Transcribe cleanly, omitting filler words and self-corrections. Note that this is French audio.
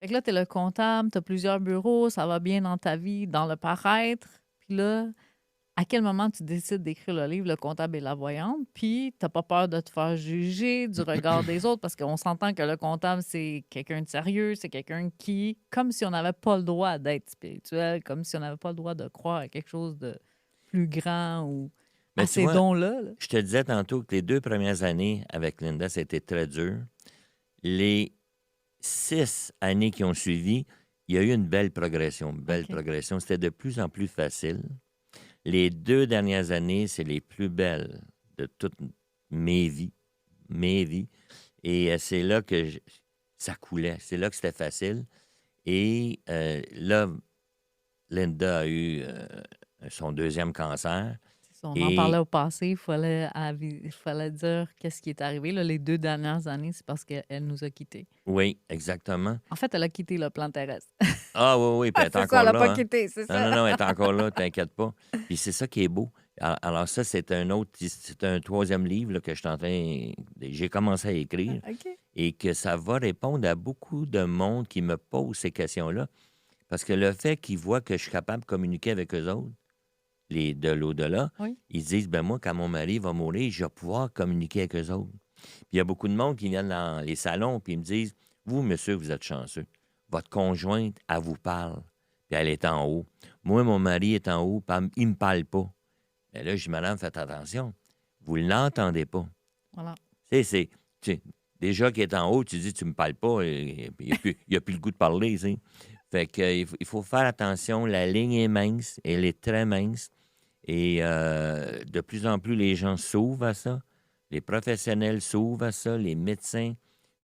Fait que là, tu es le comptable, tu as plusieurs bureaux, ça va bien dans ta vie, dans le paraître. Puis là, à quel moment tu décides d'écrire le livre Le comptable et la voyante? Puis t'as pas peur de te faire juger du regard des autres parce qu'on s'entend que le comptable, c'est quelqu'un de sérieux, c'est quelqu'un qui, comme si on n'avait pas le droit d'être spirituel, comme si on n'avait pas le droit de croire à quelque chose de plus grand ou à Mais tu ces vois, dons-là. Là. je te disais tantôt que les 2 premières années avec Linda, c'était très dur. Les 6 années qui ont suivi, il y a eu une belle OK. progression. C'était de plus en plus facile. Les 2 dernières années, c'est les plus belles de toutes mes vies, mes vies. Et c'est là que ça coulait. C'est là que c'était facile. Et là, Linda a eu son deuxième cancer. C'est ça, on en parlait Et au passé, il fallait dire qu'est-ce qui est arrivé. Là, les 2 dernières années, c'est parce qu'elle nous a quittés. oui, exactement. En fait, elle a quitté le plan terrestre. Ah oui, oui, puis elle est C'est ça, encore elle n'a pas là, hein. quitté, c'est Non, ça. non, non, elle est encore là, t'inquiète pas. Puis c'est ça qui est beau. Alors ça, c'est un troisième livre là, que je suis en train j'ai commencé à écrire OK. et que ça va répondre à beaucoup de monde qui me pose ces questions-là. Parce que le fait qu'ils voient que je suis capable de communiquer avec eux autres, les de l'au-delà, Oui. ils se disent: «Ben moi, quand mon mari va mourir, je vais pouvoir communiquer avec eux autres». Puis il y a beaucoup de monde qui viennent dans les salons puis ils me disent: «Vous, monsieur, vous êtes chanceux. Votre conjointe, elle vous parle, puis elle est en haut. Moi, mon mari est en haut, puis il me parle pas». Mais là, je dis: «Madame, faites attention, vous l'entendez pas». Voilà. Tu sais, tu sais, déjà qu'il est en haut, tu dis: «Tu me parles pas», et il a plus le goût de parler, tu sais. Fait que, il faut faire attention, la ligne est mince, elle est très mince et de plus en plus, les gens s'ouvrent à ça. Les professionnels s'ouvrent à ça, les médecins.